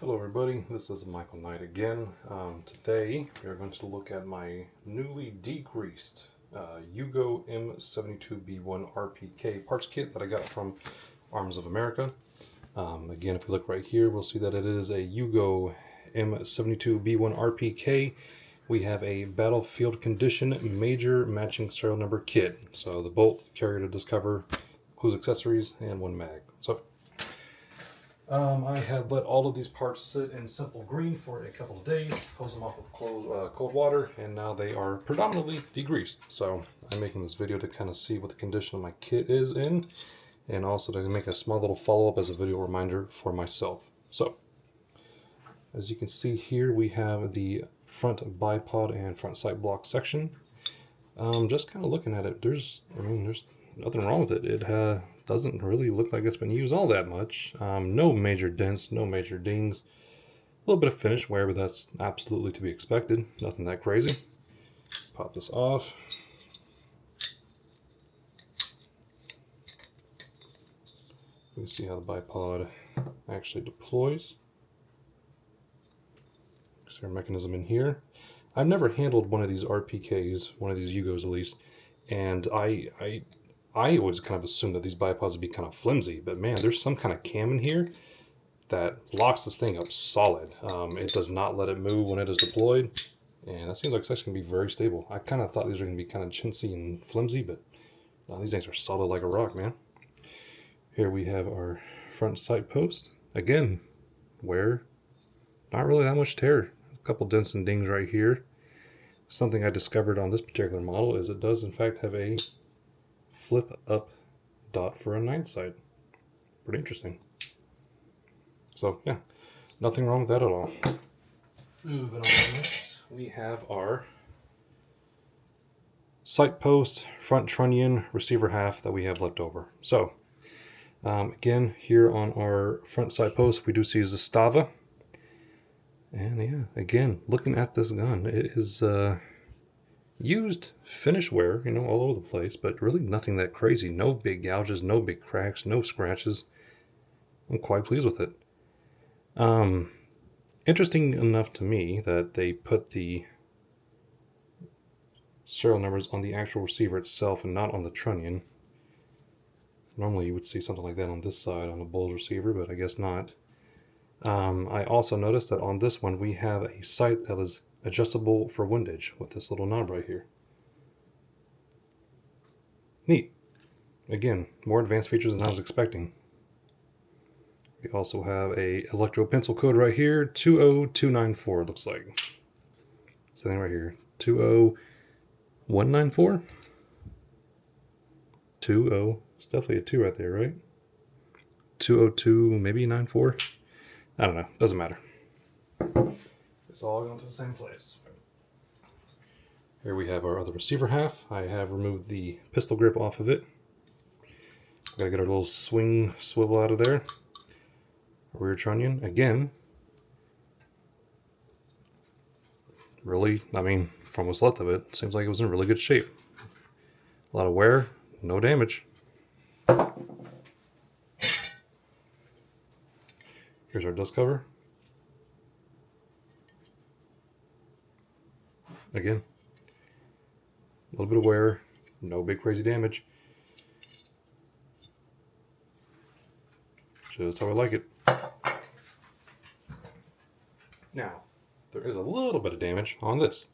Hello everybody, this is Michael Knight again. Today we are going to look at my newly degreased Yugo M72B1 RPK parts kit that I got from Arms of America. Again, if we look right here, we'll see that it is a Yugo M72B1 RPK. We have a Battlefield Condition Major Matching Serial Number Kit. So the bolt, carrier to discover, includes accessories, and one mag. So I had let all of these parts sit in simple green for a couple of days, hose them off with cold water, and now they are predominantly degreased. So I'm making this video to kind of see what the condition of my kit is in, and also to make a small little follow-up as a video reminder for myself. So as you can see here, we have the front bipod and front sight block section. Just kind of looking at it, there's nothing wrong with it. It doesn't really look like it's been used all that much. No major dents, no major dings. A little bit of finish wear, but that's absolutely to be expected. Nothing that crazy. Pop this off. You can see how the bipod actually deploys. There's our mechanism in here. I've never handled one of these RPKs, one of these Yugos at least, and I always kind of assumed that these bipods would be kind of flimsy, but man, there's some kind of cam in here that locks this thing up solid. It does not let it move when it is deployed, and that seems like it's actually going to be very stable. I kind of thought these were going to be kind of chintzy and flimsy, but no, these things are solid like a rock, man. Here we have our front sight post. Again, wear, not really that much tear. A couple dents and dings right here. Something I discovered on this particular model is it does in fact have a flip up dot for a night sight. Pretty interesting. So yeah, nothing wrong with that at all. Moving on this, we have our sight post, front trunnion, receiver half that we have left over. So again, here on our front sight post, we do see is a Stava. And yeah, again, looking at this gun, it is used finish wear, all over the place, but really nothing that crazy. No big gouges, no big cracks, no scratches. I'm quite pleased with it. Interesting enough to me that they put the serial numbers on the actual receiver itself and not on the trunnion. Normally you would see something like that on this side on a Bulls receiver, but I guess not. I also noticed that on this one we have a sight that is adjustable for windage with this little knob right here. Neat. Again, more advanced features than I was expecting. We also have a electro pencil code right here, 20294 it looks like. Sitting right here, 20194? 20, it's definitely a 2 right there, right? 202, maybe 94? I don't know, doesn't matter. It's all going to the same place. Here we have our other receiver half. I have removed the pistol grip off of it. Gotta get our little swing swivel out of there. Rear trunnion, again. Really, from what's left of it, seems like it was in really good shape. A lot of wear, no damage. Here's our dust cover. Again, a little bit of wear, no big crazy damage. Just how I like it. Now, there is a little bit of damage on this.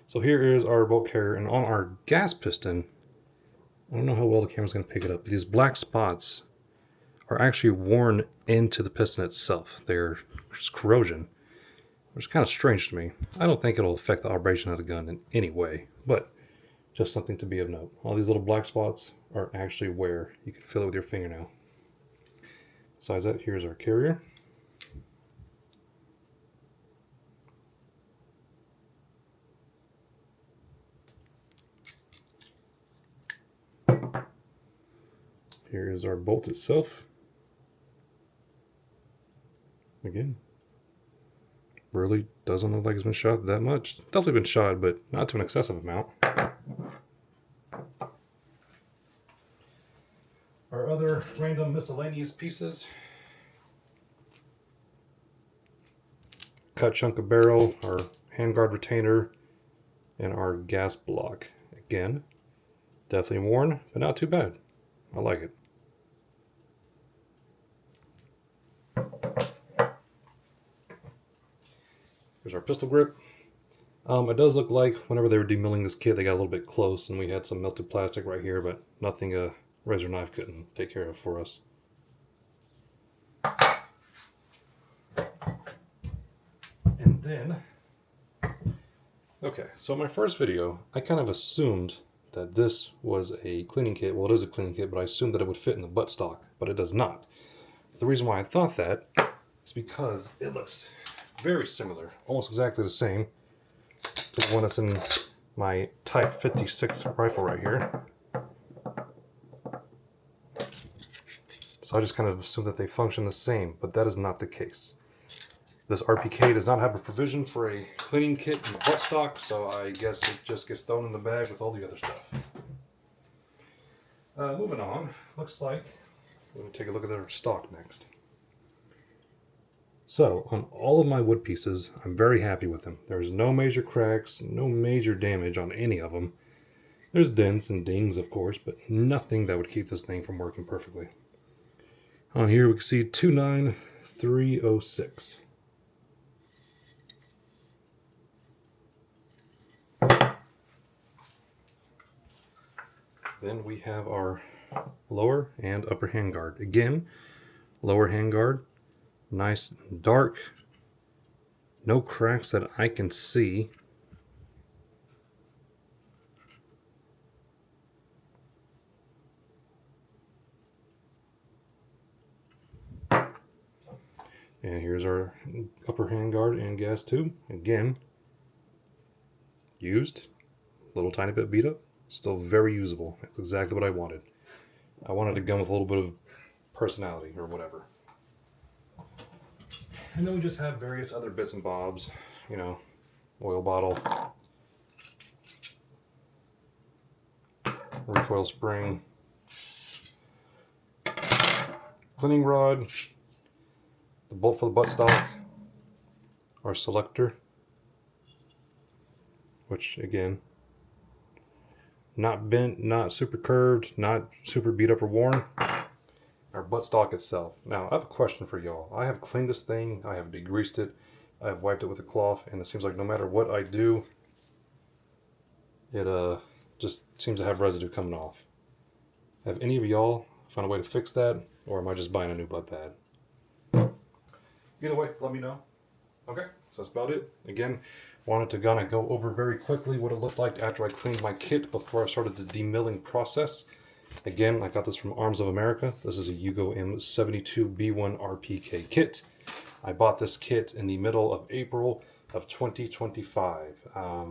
So here is our bolt carrier, and on our gas piston, I don't know how well the camera's going to pick it up, but these black spots are actually worn into the piston itself. They're just corrosion, which is kind of strange to me. I don't think it'll affect the operation of the gun in any way, but just something to be of note. All these little black spots are actually wear. You can feel it with your fingernail. Besides that, here's our carrier. Here is our bolt itself. Again, really doesn't look like it's been shot that much. Definitely been shot, but not to an excessive amount. Our other random miscellaneous pieces. cut chunk of barrel, our handguard retainer, and our gas block. Again, definitely worn, but not too bad. I like it. Here's our pistol grip. It does look like whenever they were demilling this kit, they got a little bit close, and we had some melted plastic right here, but nothing a razor knife couldn't take care of for us. And then, okay, so my first video, I kind of assumed that this was a cleaning kit. Well, it is a cleaning kit, but I assumed that it would fit in the buttstock, but it does not. The reason why I thought that is because it looks very similar, almost exactly the same to the one that's in my Type 56 rifle right here. So I just kind of assumed that they function the same, but that is not the case. This RPK does not have a provision for a cleaning kit in the buttstock, so I guess it just gets thrown in the bag with all the other stuff. Moving on, looks like, let me take a look at their stock next. So, on all of my wood pieces, I'm very happy with them. There's no major cracks, no major damage on any of them. There's dents and dings, of course, but nothing that would keep this thing from working perfectly. On here we can see 29306. Then we have our lower and upper handguard. Again, lower handguard, nice dark, no cracks that I can see. And here's our upper handguard and gas tube. Again, used, a little tiny bit beat up, still very usable. That's exactly what I wanted. I wanted a gun with a little bit of personality or whatever. And then we just have various other bits and bobs, you know, oil bottle, recoil spring, cleaning rod, the bolt for the buttstock, our selector, which again, not bent, not super curved, not super beat up or worn. Our buttstock itself. Now, I have a question for y'all. I have cleaned this thing, I have degreased it, I have wiped it with a cloth, and it seems like no matter what I do, it just seems to have residue coming off. Have any of y'all found a way to fix that, or am I just buying a new butt pad? Either way, let me know. Okay, so that's about it. Again, wanted to kind of go over very quickly what it looked like after I cleaned my kit before I started the demilling process. Again, I got this from Arms of America. This is a Yugo M72B1 RPK kit. I bought this kit in the middle of April of 2025. I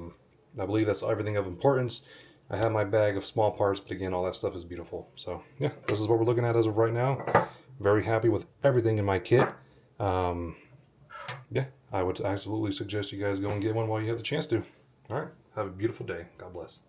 believe that's everything of importance. I have my bag of small parts, but again, all that stuff is beautiful. So yeah, this is what we're looking at as of right now. Very happy with everything in my kit. Yeah, I would absolutely suggest you guys go and get one while you have the chance to. All right, have a beautiful day. God bless.